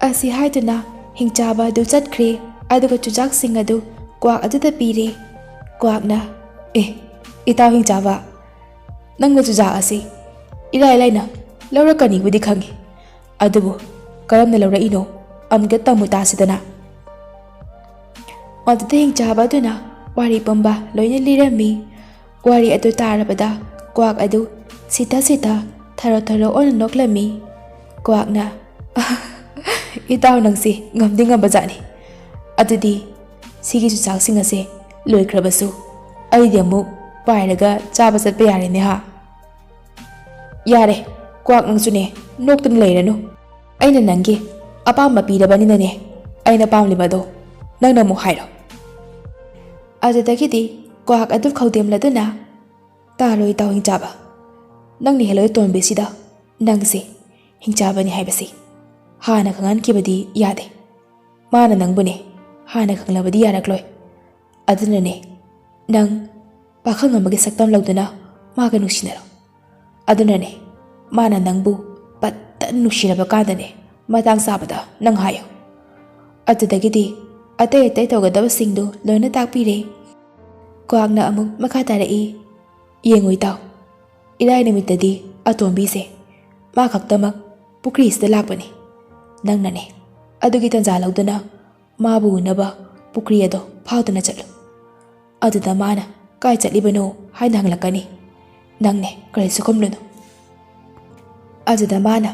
ꯑꯁꯤ ꯍꯥꯏꯗꯨꯅ ꯍꯤꯡꯆꯥꯕ ꯑꯗꯨ ꯆꯠꯈ꯭ꯔꯦ ꯑꯗꯨꯒ ꯆꯨꯖꯥꯛꯁꯤꯡ ꯑꯗꯨ ꯀ꯭ꯋꯥꯛ ꯑꯗꯨꯗ ꯄꯤꯔꯦ ꯀ꯭ꯋꯥꯛꯅ ꯏꯇꯥꯎ ꯍꯤꯡꯆꯥꯕ ꯅꯪꯅ ꯆꯨꯖꯥꯛ ꯑꯁꯤ ꯏꯔꯥꯏ ꯂꯥꯏꯅ ꯂꯧꯔꯛꯀꯅꯤꯕꯨꯗꯤ ꯈꯪꯉꯤ ꯑꯗꯨꯕꯨ ꯀꯔꯝꯅ ꯂꯧꯔꯛꯏꯅꯣ ꯑꯃꯨꯛꯇ ꯇꯝꯃꯨ ꯇꯥꯁꯤꯗꯅ ꯃꯗꯨꯗ ꯍꯤꯡꯆꯥꯕ ꯑꯗꯨꯅ ꯋꯥꯔꯤ ꯄꯨꯝꯕ ꯂꯣꯏꯅ ꯂꯤꯔꯝꯃꯤ ꯋꯥꯔꯤ ꯑꯗꯨ ꯇꯥꯔꯕꯗ ꯀ꯭ꯋꯥꯛ ꯑꯗꯨ ꯁꯤꯊ ꯊꯔꯣ ꯑꯣꯟꯅ ꯅꯣꯛꯂꯝꯃꯤ ꯀ꯭ꯋꯥꯛꯅ ꯏꯇꯥꯎ ꯅꯪꯁꯤ ꯉꯝꯗꯤ ꯉꯝꯕꯖꯥꯠꯅꯤ ꯑꯗꯨꯗꯤ ꯁꯤꯒꯤ ꯆꯨꯖꯥꯛꯁꯤꯡ ꯑꯁꯦ ꯂꯣꯏꯈ꯭ꯔꯕꯁꯨ ꯑꯩꯗꯤ ꯑꯃꯨꯛ ꯄꯥꯏꯔꯒ ꯆꯥꯕ ꯆꯠꯄ ꯌꯥꯔꯦꯅꯦ ꯌꯥꯔꯦ ꯀ꯭ꯋꯥꯛ ꯅꯪꯁꯨꯅꯦ ꯅꯣꯛꯇꯨꯅ ꯂꯩꯔꯅꯨ ꯑꯩꯅ ꯅꯪꯒꯤ ꯑꯄꯥꯝꯕ ꯄꯤꯔꯕꯅꯤꯅꯅꯦ ꯑꯩꯅ ꯄꯥꯝꯂꯤꯕꯗꯣ ꯅꯪꯅ ꯑꯃꯨꯛ ꯍꯥꯏꯔꯣ ꯑꯗꯨꯗꯒꯤꯗꯤ ꯀ꯭ꯋꯥꯛ ꯑꯗꯨ ꯈꯧꯗꯦꯝꯂꯗꯨꯅ ꯇꯥꯔꯣ ꯏꯇꯥꯎ ꯍꯤꯡꯆꯥꯕ ꯅꯪꯅ ꯍꯦꯂꯣꯏ ꯇꯣꯟꯕꯤꯁꯤꯗ ꯅꯪꯁꯦ ꯍꯤꯡꯆꯥꯕꯅꯤ ꯍꯥꯏꯕꯁꯤ ꯍꯥꯟꯅ ꯈꯪꯍꯟꯈꯤꯕꯗꯤ ꯌꯥꯗꯦ ꯃꯥꯅ ꯅꯪꯕꯨꯅꯦ ꯍꯥꯟꯅ ꯈꯪꯂꯕꯗꯤ ꯌꯥꯔꯛꯂꯣꯏ ꯑꯗꯨꯅꯅꯦ ꯅꯪ ꯄꯥꯈꯪ ꯑꯃꯒꯤ ꯁꯛꯇꯝ ꯂꯧꯗꯨꯅ ꯃꯥꯒ ꯅꯨꯡꯁꯤꯅꯔꯣ ꯑꯗꯨꯅꯅꯦ ꯃꯥꯅ ꯅꯪꯕꯨ ꯄꯠꯇꯅ ꯅꯨꯡꯁꯤꯔꯕ ꯀꯥꯟꯗꯅꯦ ꯃꯇꯥꯡ ꯆꯥꯕꯗ ꯅꯪ ꯍꯥꯏꯌꯣ ꯑꯗꯨꯗꯒꯤꯗꯤ ꯑꯇꯩ ꯇꯧꯒꯗꯕꯁꯤꯡꯗꯨ ꯂꯣꯏꯅ ꯇꯥꯛꯄꯤꯔꯦ ꯀ꯭ꯋꯥꯛꯅ ꯑꯃꯨꯛ ꯃꯈꯥ ꯇꯥꯔꯛꯏ ꯌꯦꯡꯉꯨ ꯏꯇꯥꯎ ꯏꯔꯥꯏ ꯅꯨꯃꯤꯠꯇꯗꯤ ꯑꯇꯣꯝꯕꯤꯁꯦ ꯃꯥ ꯈꯛꯇꯃꯛ ꯄꯨꯈ꯭ꯔꯤꯁꯤꯗ ꯂꯥꯛꯄꯅꯤ ꯅꯪꯅꯅꯦ ꯑꯗꯨꯒꯤ ꯇꯟꯖꯥ ꯂꯧꯗꯨꯅ ꯃꯥꯕꯨ ꯎꯅꯕ ꯄꯨꯈ꯭ꯔꯤ ꯑꯗꯣ ꯐꯥꯎꯗꯨꯅ ꯆꯠꯂꯨ ꯑꯗꯨꯗ ꯃꯥꯅ ꯀꯥꯏ ꯆꯠꯂꯤꯕꯅꯣ ꯍꯥꯏꯅ ꯍꯪꯂꯛꯀꯅꯤ ꯅꯪꯅꯦ ꯀꯔꯤꯁꯨ ꯈꯨꯝꯂꯨꯅꯨ ꯑꯗꯨꯗ ꯃꯥꯅ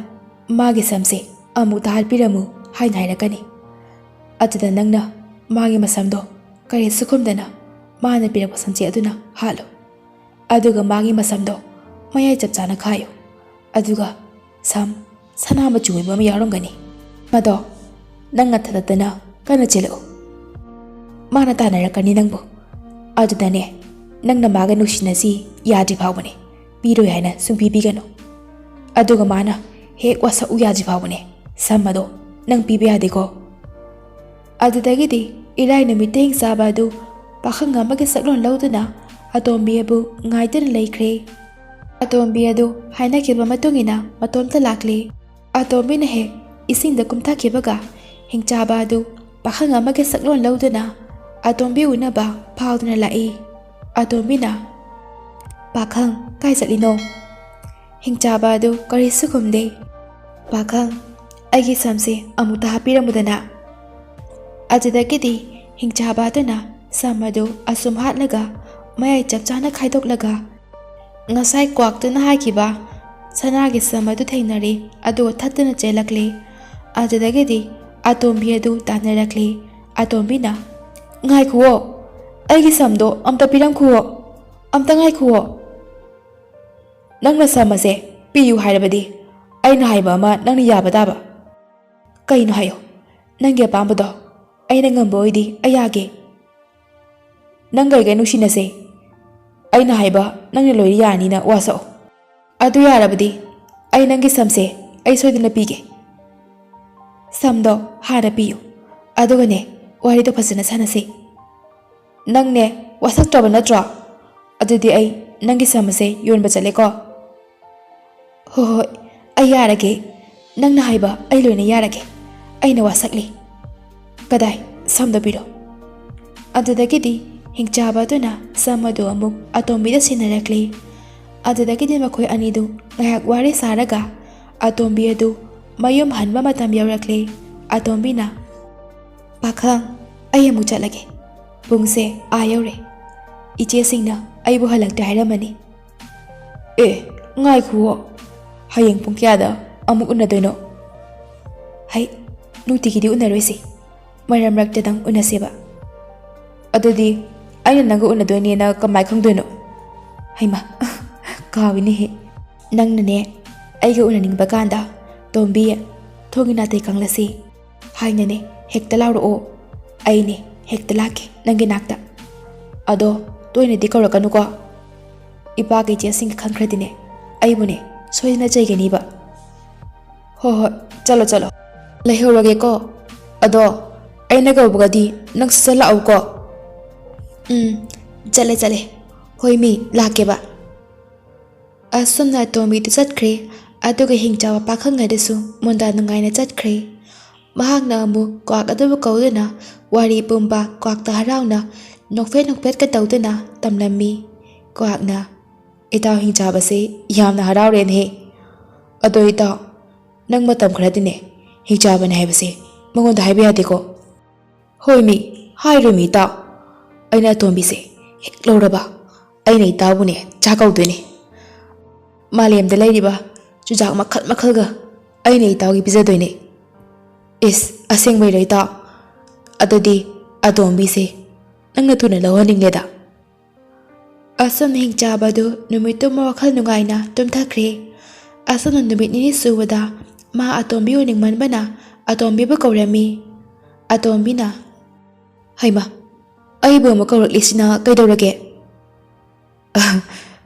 ꯃꯥꯒꯤ ꯁꯝꯁꯦ ꯑꯃꯨꯛꯇ ꯍꯥꯠꯄꯤꯔꯝꯃꯨ ꯍꯥꯏꯅ ꯍꯥꯏꯔꯛꯀꯅꯤ ꯑꯗꯨꯗ ꯅꯪꯅ ꯃꯥꯒꯤ ꯃꯁꯝꯗꯣ ꯀꯔꯤꯁꯨ ꯈꯨꯝꯗꯅ ꯃꯥꯅ ꯄꯤꯔꯛꯄ ꯁꯝꯆꯦꯠ ꯑꯗꯨꯅ ꯍꯥꯠꯂꯨ ꯑꯗꯨꯒ ꯃꯥꯒꯤ ꯃꯁꯝꯗꯣ ꯃꯌꯥꯏ ꯆꯞ ꯆꯥꯅ ꯈꯥꯏꯌꯨ ꯑꯗꯨꯒ ꯁꯝ ꯁꯅꯥ ꯃꯆꯨ ꯑꯣꯏꯕ ꯑꯃ ꯌꯥꯎꯔꯝꯒꯅꯤ ꯃꯗꯣ ꯅꯪ ꯊꯗꯠꯇꯅ ꯀꯟꯅ ꯆꯦꯜꯂꯛꯎ ꯃꯥꯅ ꯇꯥꯟꯅꯔꯛꯀꯅꯤ ꯅꯪꯕꯨ ꯑꯗꯨꯗꯅꯦ ꯅꯪꯅ ꯃꯥꯒ ꯅꯨꯡꯁꯤꯅꯁꯤ ꯌꯥꯗ꯭ꯔꯤ ꯐꯥꯎꯕꯅꯦ ꯄꯤꯔꯣꯏ ꯍꯥꯏꯅ ꯁꯨꯡꯄꯤ ꯄꯤꯒꯅꯨ ꯑꯗꯨꯒ ꯃꯥꯅ ꯍꯦꯛ ꯋꯥꯁꯛꯎ ꯌꯥꯗ꯭ꯔꯤ ꯐꯥꯎꯕꯅꯦ ꯁꯝ ꯑꯗꯣ ꯅꯪ ꯄꯤꯕ ꯌꯥꯗꯦꯀꯣ ꯑꯗꯨꯗꯒꯤꯗꯤ ꯏꯔꯥꯏ ꯅꯨꯃꯤꯠꯇ ꯍꯤꯡꯆꯥꯕ ꯑꯗꯨ ꯄꯥꯈꯪ ꯑꯃꯒꯤ ꯁꯛꯂꯣꯟ ꯂꯧꯗꯨꯅ ꯑꯇꯣꯝꯕꯤ ꯑꯗꯨ ꯉꯥꯏꯗꯨꯅ ꯂꯩꯈ꯭ꯔꯦ ꯑꯇꯣꯝꯕꯤ ꯑꯗꯨ ꯍꯥꯏꯅꯈꯤꯕ ꯃꯇꯨꯡꯏꯟꯅ ꯃꯇꯣꯝꯇ ꯂꯥꯛꯂꯦ ꯑꯇꯣꯝꯕꯤꯅ ꯍꯦꯛ ꯏꯁꯤꯡꯗ ꯀꯨꯝꯊꯈꯤꯕꯒ ꯍꯤꯡꯆꯥꯕ ꯑꯗꯨ ꯄꯥꯈꯪ ꯑꯃꯒꯤ ꯁꯛꯂꯣꯟ ꯂꯧꯗꯨꯅ ꯑꯇꯣꯝꯕꯤ ꯎꯅꯕ ꯐꯥꯎꯗꯨꯅ ꯂꯥꯛꯏ꯫ ꯑꯇꯣꯝꯕꯤꯅ "ꯄꯥꯈꯪ, ꯀꯥꯏ ꯆꯠꯂꯤꯅꯣ?" ꯍꯤꯡꯆꯥꯕ ꯑꯗꯨ ꯀꯔꯤꯁꯨ ꯈꯨꯝꯗꯦ꯫ "ꯄꯥꯈꯪ, ꯑꯩꯒꯤ ꯁꯝꯁꯦ ꯑꯃꯨꯛꯇ ꯍꯥꯞꯄꯤꯔꯝꯃꯨꯗꯅ." ꯑꯗꯨꯗꯒꯤꯗꯤ ꯍꯤꯡꯆꯥꯕ ꯑꯗꯨꯅ ꯁꯝ ꯑꯗꯨ ꯑꯁꯨꯝ ꯍꯥꯠꯂꯒ ꯃꯌꯥꯏ ꯆꯞ ꯆꯥꯅ ꯈꯥꯏꯗꯣꯛꯂꯒ ꯉꯁꯥꯏ ꯀ꯭ꯋꯥꯛꯇꯨꯅ ꯍꯥꯏꯈꯤꯕ ꯁꯅꯥꯒꯤ ꯁꯝ ꯑꯗꯨ ꯊꯦꯡꯅꯔꯦ, ꯑꯗꯨꯒ ꯊꯠꯇꯨꯅ ꯆꯦꯜꯂꯛꯂꯦ꯫ ꯑꯗꯨꯗꯒꯤꯗꯤ ꯑꯇꯣꯝꯕꯤ ꯑꯗꯨ ꯇꯥꯟꯅꯔꯛꯂꯦ꯫ ꯑꯇꯣꯝꯕꯤꯅ "ꯉꯥꯏꯈꯨꯋꯣ, ꯑꯩꯒꯤ ꯁꯝꯗꯣ ꯑꯝꯇ ꯄꯤꯔꯝꯈꯨꯋꯣ, ꯑꯝꯇ ꯉꯥꯏꯈꯨꯋꯣ." "ꯅꯪꯅ ꯁꯝ ꯑꯁꯦ ꯄꯤꯌꯨ ꯍꯥꯏꯔꯕꯗꯤ ꯑꯩꯅ ꯍꯥꯏꯕ ꯑꯃ ꯅꯪꯅ ꯌꯥꯕ ꯇꯥꯕ." "ꯀꯩꯅꯣ ꯍꯥꯏꯌꯣ, ꯅꯪꯒꯤ ꯑꯄꯥꯝꯕꯗꯣ, ꯑꯩꯅ ꯉꯝꯕ ꯑꯣꯏꯗꯤ ꯑꯩ ꯌꯥꯒꯦ." "ꯅꯪꯒ ꯑꯩꯒ ꯅꯨꯡꯁꯤꯅꯁꯦ, ꯑꯩꯅ ꯍꯥꯏꯕ ꯅꯪꯅ ꯂꯣꯏꯅ ꯌꯥꯔꯅꯤꯅ ꯋꯥꯁꯛꯑꯣ. ꯑꯗꯨ ꯌꯥꯔꯕꯗꯤ ꯑꯩ ꯅꯪꯒꯤ ꯁꯝꯁꯦ ꯑꯩ ꯁꯣꯏꯗꯅ ꯄꯤꯒꯦ." "ꯁꯝꯗꯣ ꯍꯥꯟꯅ ꯄꯤꯌꯨ, ꯑꯗꯨꯒꯅꯦ ꯋꯥꯔꯤꯗꯣ ꯐꯖꯅ ꯁꯥꯟꯅꯁꯤ." "ꯅꯪꯅꯦ ꯋꯥꯁꯛꯇ꯭ꯔꯕ ꯅꯠꯇ꯭ꯔꯣ? ꯑꯗꯨꯗꯤ ꯑꯩ ꯅꯪꯒꯤ ꯁꯝ ꯑꯁꯦ ꯌꯣꯟꯕ ꯆꯠꯂꯦꯀꯣ." "ꯍꯣꯏ ꯍꯣꯏ, ꯑꯩ ꯌꯥꯔꯒꯦ, ꯅꯪꯅ ꯍꯥꯏꯕ ꯑꯩ ꯂꯣꯏꯅ ꯌꯥꯔꯒꯦ, ꯑꯩꯅ ꯋꯥꯁꯛꯂꯤ." "ꯀꯗꯥꯏ, ꯁꯝꯗꯣ ꯄꯤꯔꯣ." ꯑꯗꯨꯗꯒꯤꯗꯤ ꯍꯤꯡꯆꯥꯕ ꯑꯗꯨꯅ ꯁꯝ ꯑꯗꯨ ꯑꯃꯨꯛ ꯑꯇꯣꯝꯕꯤꯗ ꯁꯤꯟꯅꯔꯛꯂꯤ꯫ ꯑꯗꯨꯗꯒꯤꯗꯤ ꯃꯈꯣꯏ ꯑꯅꯤꯗꯨ ꯉꯥꯏꯍꯥꯛ ꯋꯥꯔꯤ ꯁꯥꯔꯒ ꯑꯇꯣꯝꯕꯤ ꯑꯗꯨ ꯃꯌꯨꯝ ꯍꯟꯕ ꯃꯇꯝ ꯌꯧꯔꯛꯂꯤ꯫ ꯑꯇꯣꯝꯕꯤꯅ "ꯄꯥꯈꯪ, ꯑꯩ ꯑꯃꯨꯛ ꯆꯠꯂꯒꯦ, ꯄꯨꯡꯁꯦ ꯌꯧꯔꯦ, ꯏꯆꯦꯁꯤꯡꯅ ꯑꯩꯕꯨ ꯍꯜꯂꯛꯇꯦ ꯍꯥꯏꯔꯝꯃꯅꯤ." "ꯑꯦ, ꯉꯥꯏꯈꯨꯋꯣ, ꯍꯌꯦꯡ ꯄꯨꯡ ꯀꯌꯥꯗ ꯑꯃꯨꯛ ꯎꯅꯗꯣꯏꯅꯣ?" "ꯍꯩ, ꯅꯨꯡꯇꯤꯒꯤꯗꯤ ꯎꯅꯔꯣꯏꯁꯤ, ꯃꯔꯛ ꯃꯔꯛꯇꯗꯪ ꯎꯅꯁꯦꯕ." "ꯑꯗꯨꯗꯤ ꯑꯩꯅ ꯅꯪꯒ ꯎꯅꯗꯣꯏꯅꯦꯅ ꯀꯃꯥꯏ ꯈꯪꯗꯣꯏꯅꯣ?" "ꯍꯩꯃ, ꯀꯥꯎꯏꯅꯦꯍꯦ, ꯅꯪꯅꯅꯦ ꯑꯩꯒ ꯎꯅꯅꯤꯡꯕ ꯀꯥꯟꯗ 'ꯇꯣꯝꯕꯤ, ꯊꯣꯡꯒꯤ ꯅꯥꯇꯩ ꯀꯪꯂꯁꯤ' ꯍꯥꯏꯅꯅꯦ ꯍꯦꯛꯇ ꯂꯥꯎꯔꯛꯑꯣ, ꯑꯩꯅꯦ ꯍꯦꯛꯇ ꯂꯥꯛꯀꯦ ꯅꯪꯒꯤ ꯅꯥꯛꯇ. ꯑꯗꯣ ꯇꯣꯏꯅꯗꯤ ꯀꯧꯔꯛꯀꯅꯨꯀꯣ, ꯏꯄꯥꯒ ꯏꯆꯦꯁꯤꯡꯒ ꯈꯪꯈ꯭ꯔꯗꯤꯅꯦ ꯑꯩꯕꯨꯅꯦ ꯁꯣꯏꯗꯅ ꯆꯩꯒꯅꯤꯕ." "ꯍꯣꯏ ꯍꯣꯏ, ꯆꯠꯂꯣ ꯆꯠꯂꯣ, ꯂꯩꯍꯧꯔꯒꯦꯀꯣ. ꯑꯗꯣ ꯑꯩꯅ ꯀꯧꯕꯒꯗꯤ ꯅꯪꯁꯨ ꯆꯠꯂꯛꯎꯀꯣ." "ꯆꯠꯂꯦ ꯆꯠꯂꯦ, ꯍꯣꯏ ꯃꯤ ꯂꯥꯛꯀꯦꯕ." ꯑꯁꯨꯝꯅ ꯑꯇꯣꯝꯕꯤꯗꯨ ꯆꯠꯈ꯭ꯔꯦ, ꯑꯗꯨꯒ ꯍꯤꯡꯆꯥꯕ ꯄꯥꯈꯪ ꯑꯗꯨꯁꯨ ꯃꯣꯟꯗꯥ ꯅꯨꯡꯉꯥꯏꯅ ꯆꯠꯈ꯭ꯔꯦ꯫ ꯃꯍꯥꯛꯅ ꯑꯃꯨꯛ ꯀ꯭ꯋꯥꯛ ꯑꯗꯨꯕꯨ ꯀꯧꯗꯨꯅ ꯋꯥꯔꯤ ꯄꯨꯝꯕ ꯀ꯭ꯋꯥꯛꯇ ꯍꯔꯥꯎꯅ ꯅꯣꯛꯐꯦꯠ ꯅꯣꯛꯐꯦꯠꯀ ꯇꯧꯗꯨꯅ ꯇꯝꯂꯝꯃꯤ꯫ ꯀ꯭ꯋꯥꯛꯅ "ꯏꯇꯥꯎ ꯍꯤꯡꯆꯥꯕꯁꯦ ꯌꯥꯝꯅ ꯍꯔꯥꯎꯔꯦꯅꯦꯍꯦ. ꯑꯗꯣ ꯏꯇꯥꯎ, ꯅꯪ ꯃꯇꯝ ꯈꯔꯗꯤꯅꯦ ꯍꯤꯡꯆꯥꯕꯅꯦ ꯍꯥꯏꯕꯁꯦ ꯃꯉꯣꯟꯗ ꯍꯥꯏꯕ ꯌꯥꯗꯦꯀꯣ." "ꯍꯣꯏ ꯃꯤ, ꯍꯥꯏꯔꯣꯏꯃꯤ ꯏꯇꯥꯎ. ꯑꯩꯅ ꯑꯇꯣꯝꯕꯤꯁꯦ ꯍꯦꯛ ꯂꯧꯔꯕ ꯑꯩꯅ ꯏꯇꯥꯎꯕꯨꯅꯦ ꯆꯥꯛ ꯀꯧꯗꯣꯏꯅꯦ. ꯃꯥꯂꯦꯝꯗ ꯂꯩꯔꯤꯕ ꯆꯨꯖꯥꯛ ꯃꯈꯜ ꯃꯈꯜꯒ ꯑꯩꯅ ꯏꯇꯥꯎꯒꯤ ꯄꯤꯖꯗꯣꯏꯅꯦ." "ꯏꯁ, ꯑꯁꯦꯡꯕꯩꯔꯣ ꯏꯇꯥꯎ? ꯑꯗꯨꯗꯤ ꯑꯇꯣꯝꯕꯤꯁꯦ ꯅꯪꯅ ꯊꯨꯅ ꯂꯧꯍꯟꯅꯤꯡꯂꯦꯗ." ꯑꯁꯨꯝꯅ ꯍꯤꯡꯆꯥꯕ ꯑꯗꯨ ꯅꯨꯃꯤꯠꯇꯨꯃ ꯋꯥꯈꯜ ꯅꯨꯡꯉꯥꯏꯅ ꯇꯨꯝꯊꯈ꯭ꯔꯦ꯫ ꯑꯁꯨꯝꯅ ꯅꯨꯃꯤꯠ ꯅꯤꯅꯤ ꯁꯨꯕꯗ ꯃꯥ ꯑꯇꯣꯝꯕꯤ ꯎꯅꯤꯡꯃꯟꯕꯅ ꯑꯇꯣꯝꯕꯤꯕꯨ ꯀꯧꯔꯝꯃꯤ꯫ ꯑꯇꯣꯝꯕꯤꯅ "ꯍꯩꯃ, ꯑꯩꯕꯨ ꯑꯃꯨꯛ ꯀꯧꯔꯛꯂꯤꯁꯤꯅ ꯀꯩꯗꯧꯔꯒꯦ?"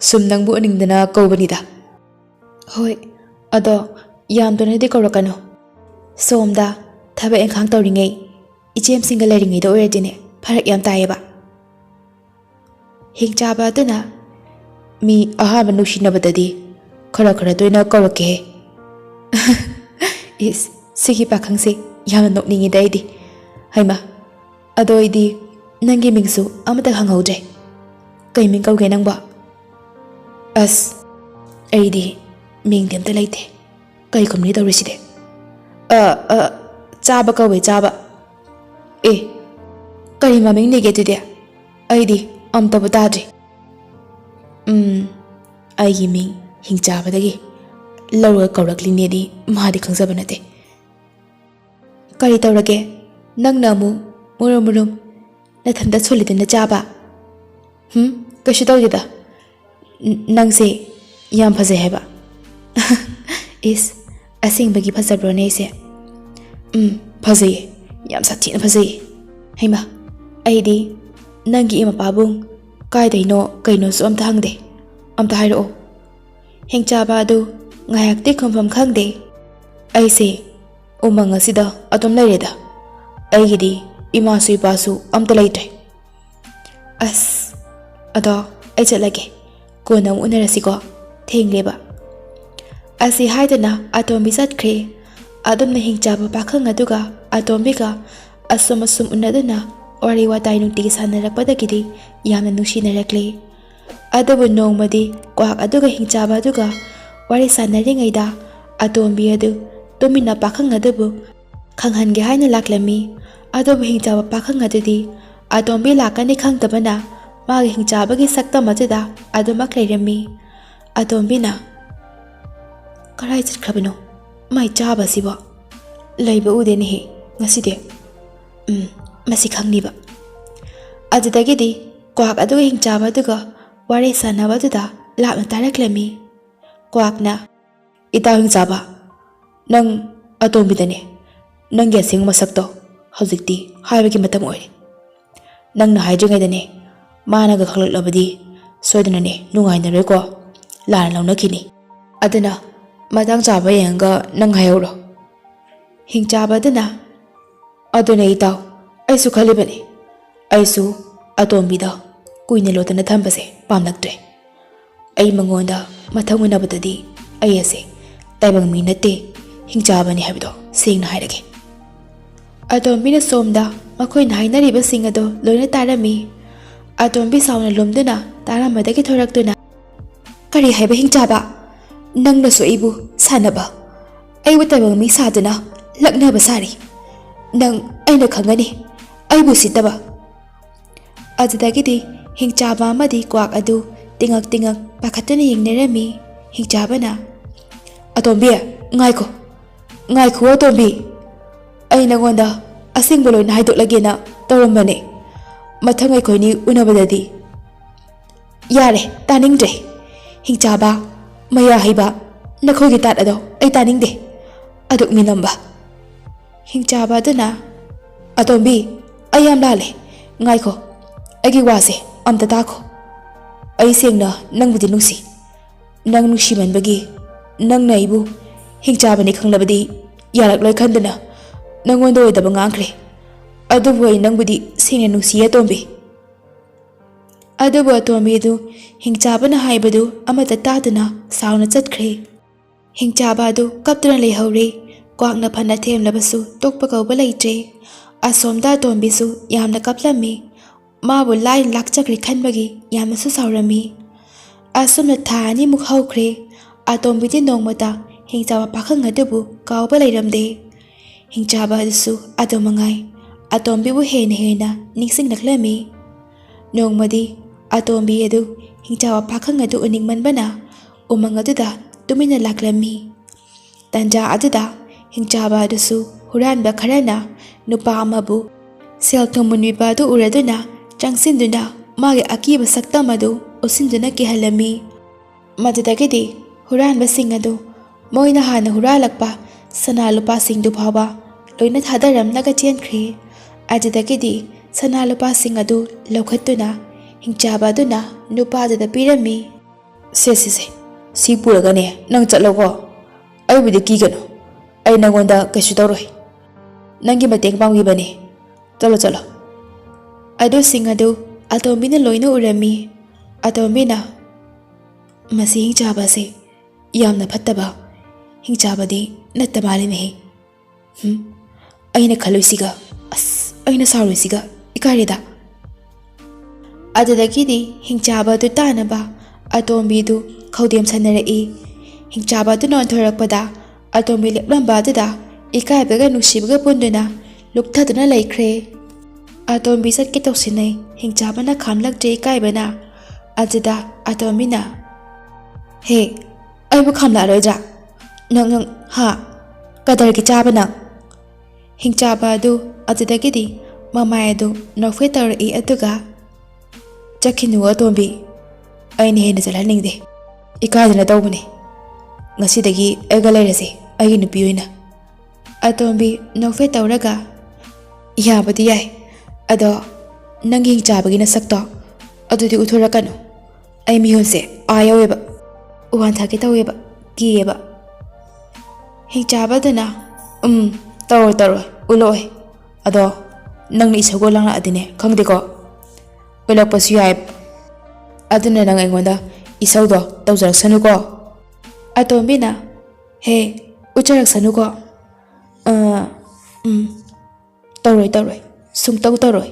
"ꯁꯨꯝ ꯅꯪꯕꯨ ꯎꯅꯤꯡꯗꯅ ꯀꯧꯕꯅꯤꯗ." "ꯍꯣꯏ, ꯑꯗꯣ ꯌꯥꯝ ꯇꯣꯏꯅꯗꯤ ꯀꯧꯔꯛꯀꯅꯨ. ꯁꯣꯝꯗ ꯊꯕꯛ ꯏꯪꯈꯥꯡ ꯇꯧꯔꯤꯉꯩ ꯏꯆꯦꯝꯁꯤꯡꯒ ꯂꯩꯔꯤꯉꯩꯗ ꯑꯣꯏꯔꯗꯤꯅꯦ ꯐꯔꯛ ꯌꯥꯝ ꯇꯥꯏꯌꯦꯕ." ꯍꯤꯡꯆꯥꯕ ꯑꯗꯨꯅ "ꯃꯤ ꯑꯍꯥꯟꯕ ꯅꯨꯡꯁꯤꯅꯕꯗꯗꯤ ꯈꯔ ꯈꯔ ꯇꯣꯏꯅ ꯀꯧꯔꯛꯀꯦꯍꯦ." "ꯏꯁ, ꯁꯤꯒꯤ ꯄꯥꯈꯪꯁꯦ ꯌꯥꯝꯅ ꯅꯣꯛꯅꯤꯡꯉꯤꯗ ꯑꯩꯗꯤ. ꯍꯩꯃ, ꯑꯗꯣ ꯑꯩꯗꯤ ꯅꯪꯒꯤ ꯃꯤꯡꯁꯨ ꯑꯃꯇ ꯈꯪꯍꯧꯗ꯭ꯔꯦ. ꯀꯩ ꯃꯤꯡ ꯀꯧꯒꯦ ꯅꯪꯕꯣ?" "ꯑꯁ, ꯑꯩꯗꯤ ꯃꯤꯡꯗꯤ ꯑꯝꯇ ꯂꯩꯇꯦ. ꯀꯩ ꯈꯨꯝꯅꯤ ꯇꯧꯔꯤꯁꯤꯗꯤ?" "ꯆꯥꯕ ꯀꯧꯋꯦ, ꯆꯥꯕ." "ꯑꯦ, ꯀꯔꯤ ꯃꯃꯤꯡꯅꯤꯒꯦ ꯑꯗꯨꯗꯤ? ꯑꯩꯗꯤ ꯑꯝꯇꯕꯨ ꯇꯥꯗ꯭ꯔꯤ." "ꯑꯩꯒꯤ ꯃꯤꯡ ꯍꯤꯡꯆꯥꯕꯗꯒꯤ ꯂꯧꯔꯒ ꯀꯧꯔꯛꯂꯤꯅꯦꯗꯤ ꯃꯥꯗꯤ ꯈꯪꯖꯕ ꯅꯠꯇꯦ." "ꯀꯔꯤ ꯇꯧꯔꯒꯦ? ꯅꯪꯅ ꯑꯃꯨꯛ ꯃꯨꯔꯨꯝ ꯃꯨꯔꯨꯝ ꯅꯊꯟꯇ ꯁꯣꯜꯂꯤꯗꯨꯅ ꯆꯥꯕ?" "ꯀꯩꯁꯨ ꯇꯧꯗꯦꯗ. ꯅꯪꯁꯦ ꯌꯥꯝ ꯐꯖꯩ ꯍꯥꯏꯕ." "ꯏꯁ, ꯑꯁꯦꯡꯕꯒꯤ ꯐꯖꯕ꯭ꯔꯣꯅꯦ ꯑꯩꯁꯦ?" "ꯐꯖꯩꯌꯦ, ꯌꯥꯝ ꯁꯥꯊꯤꯅ ꯐꯖꯩꯌꯦ. ꯍꯩꯃ, ꯑꯩꯗꯤ ꯅꯪꯒꯤ ꯏꯃꯥ ꯄꯥꯕꯨꯡ ꯀꯥꯏꯗꯩꯅꯣ ꯀꯩꯅꯣꯁꯨ ꯑꯝꯇ ꯍꯪꯗꯦ. ꯑꯝꯇ ꯍꯥꯏꯔꯛꯑꯣ." ꯍꯤꯡꯆꯥꯕ ꯑꯗꯨ ꯉꯥꯏꯍꯥꯛꯇꯤ ꯈꯨꯝꯐꯝ ꯈꯪꯗꯦ꯫ "ꯑꯩꯁꯦ ꯎꯃꯪ ꯑꯁꯤꯗ ꯑꯗꯨꯝ ꯂꯩꯔꯦꯗ. ꯑꯩꯒꯤꯗꯤ ꯏꯃꯥꯁꯨ ꯏꯄꯥꯁꯨ ꯑꯝꯇ ꯂꯩꯇ꯭ꯔꯦ." "ꯑꯁ, ꯑꯗꯣ ꯑꯩ ꯆꯠꯂꯒꯦ. ꯀꯣꯟꯅ ꯑꯃꯨꯛ ꯎꯅꯔꯁꯤꯀꯣ, ꯊꯦꯡꯂꯦꯕ." ꯑꯁꯤ ꯍꯥꯏꯗꯨꯅ ꯑꯇꯣꯝꯕꯤ ꯆꯠꯈ꯭ꯔꯦ꯫ ꯑꯗꯨꯝꯅ ꯍꯤꯡꯆꯥꯕ ꯄꯥꯈꯪ ꯑꯗꯨꯒ ꯑꯇꯣꯝꯕꯤꯒ ꯑꯁꯨꯝ ꯑꯁꯨꯝ ꯎꯅꯗꯨꯅ wari watai nungtigi sannarakpadagidi yamna nungsinnarakli. Adubu nongmadi kwak aduga hingchaba aduga wari sannaringaida Atombi adu tumina pakhang adubu khanghange haina laklami. Adubu hingchaba pakhang adudi Atombi lakani khangtabana magi hingchabagi saktam aduda adumak leirami. Atombina karai chitkrabano mai chaba sibo leiba udeni he ngaside masi khangniba. Adudagidi kwak aduga hingchaba aduga wari sanaba aduda lapna taraklami. Kwakna itaw hingchaba nang atombidane nang yasing masakto hojikti haibagi matam oire. Nang na haidringaidane managa khanglaklabadi soidanane nungainaroiko laan launakini. Aduna matang chaba yenga nang hayawro. Hingchaba aduna aduna itaw aisu khalibane aisu atombida kuina lotana thambase pamlaktre. Ai mangonda mathang unabadadi ai ase taibang mi nate hingchabani habido sengna hairage. Atombina somda makhoi hainariba sing ado loina tarami. Atombi sauna lomduna taramadagi thoraktuna kari haiba hingchaba nangna so ibu sanaba aibu taibang mi saduna laknaba sari nang aina khangani aibu sitaba. Adudagidi hingchaba amadi kwak adu tingak pakhatuna yengnerami. Hingchabana Atombi ngaikho Atombi ai nangonda asingba loina haidoklagena tawrambane mathang aikoini unabadadi yare taningdre. Hingchaba maya haiba nakhogi tat ado ai taningde aduk minamba. Hingchaba aduna Atombi ayam lale ngaikho agi wase amta takho ai sengna nangbudi nungsi nang nungsimanbagi nangna ibu hingchabani khanglabadi yarakloi khandana nangonda oidaba ngangkhre. Adubu ai nangbudi sengna nungsi Atombi. Adubu Atombi adu hingchabana haibadu amata taduna sauna chatkre. Hingchaba adu kaptuna leihaure kwakna phana themlabasu tokpa kauba leitre. Asomda Atombi su yamna kaplami mabu lai lakchakri khanbagi yamnasu saurami. Asumna thani muk haukhre. Atombi di nongmata hingchaba pakhang adubu kauba leiramde. Hingchaba adusu adomangai Atombi bu hena ningsing naklami. Nongmadi Atombi adu hingchaba pakhang adu uningmanbana umang aduda tumina laklami. Tanja aduda hingchaba adusu huranba kharana nupa amabu selthongmunwiba adu uraduna changsinduna magi akiba saktam adu usinduna kihalami. Madudagidi huranba sing adu moina hana huralakpa sana lupa singdu phaba loina thadaramnaga chenkhre. Adudagidi sana lupa sing adu laukhattuna hingchaba aduna nupa aduda pirami. Se si puragane nang chatlogo aibudi kigano ai nangonda kaisu tawroi nangi mateng pangbibane chalo. Adu sing adu Atombina loina urami. Atombina masi hingchaba se yamna phattaba hingchabadi nattamali mehi. Aina khaluisiga aina saruisiga ikarida. Adudagidi hingchaba adu tanaba Atombi du khaudem sannarai. Hingchaba adu nonthorakpada Atombi leplamba aduda ikaibaga nungsibaga punduna lukthaduna leikhre. Atombi satki tawsinai hingchabana khamlakje ikaibana. Aduda Atombina he aibu khamlaroidra nang ha kadargi chaba nang. Hingchaba adu adudagidi mamai adu nofwe tawrai aduga chakhinu Atombi aina hena chalhaningde ikaidana tawbane ngasidagi aiga leirase aigi nupi oina. Atombi nofwe tawraga yabadi yai ado nangi hingchabagi nasakto adudi uthorakanu ai mihonse ayaweba uhanthaki taweba kiyeba. Hingchaba aduna tawroi uloi ado nangni isago langla adine khangdeko ulakpasu yai aduna nang aingonda isaudo tawjaraksanuko. Atombina he ucharaksanuko tawroi sungtaw tawroi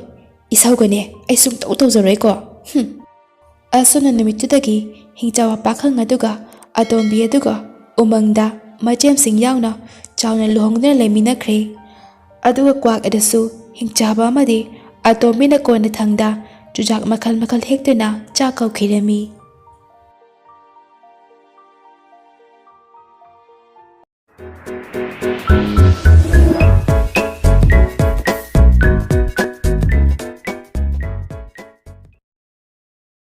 ꯏꯁꯧꯒꯅꯦ ꯑꯩ ꯁꯨꯡꯇꯧ ꯇꯧꯖꯔꯣꯏꯀꯣ ꯑꯁꯨꯝꯅ ꯅꯨꯃꯤꯠꯇꯨꯗꯒꯤ ꯍꯤꯡꯆꯥꯕ ꯄꯥꯈꯪ ꯑꯗꯨꯒ ꯑꯇꯣꯝꯕꯤ ꯑꯗꯨꯒ ꯎꯃꯪꯗ ꯃꯆꯦꯝꯁꯤꯡ ꯌꯥꯎꯅ ꯆꯥꯎꯅ ꯂꯨꯍꯣꯡꯗꯨꯅ ꯂꯩꯃꯤꯟꯅꯈ꯭ꯔꯦ ꯑꯗꯨꯒ ꯀ꯭ꯋꯥꯛ ꯑꯗꯨꯁꯨ ꯍꯤꯡꯆꯥꯕ ꯑꯃꯗꯤ ꯑꯇꯣꯝꯕꯤꯅ ꯀꯣꯟꯅ ꯊꯪꯗ ꯆꯨꯖꯥꯛ ꯃꯈꯜ ꯃꯈꯜ ꯍꯦꯛꯇꯨꯅ ꯆꯥꯛ ꯀꯧꯈꯤꯔꯝꯃꯤ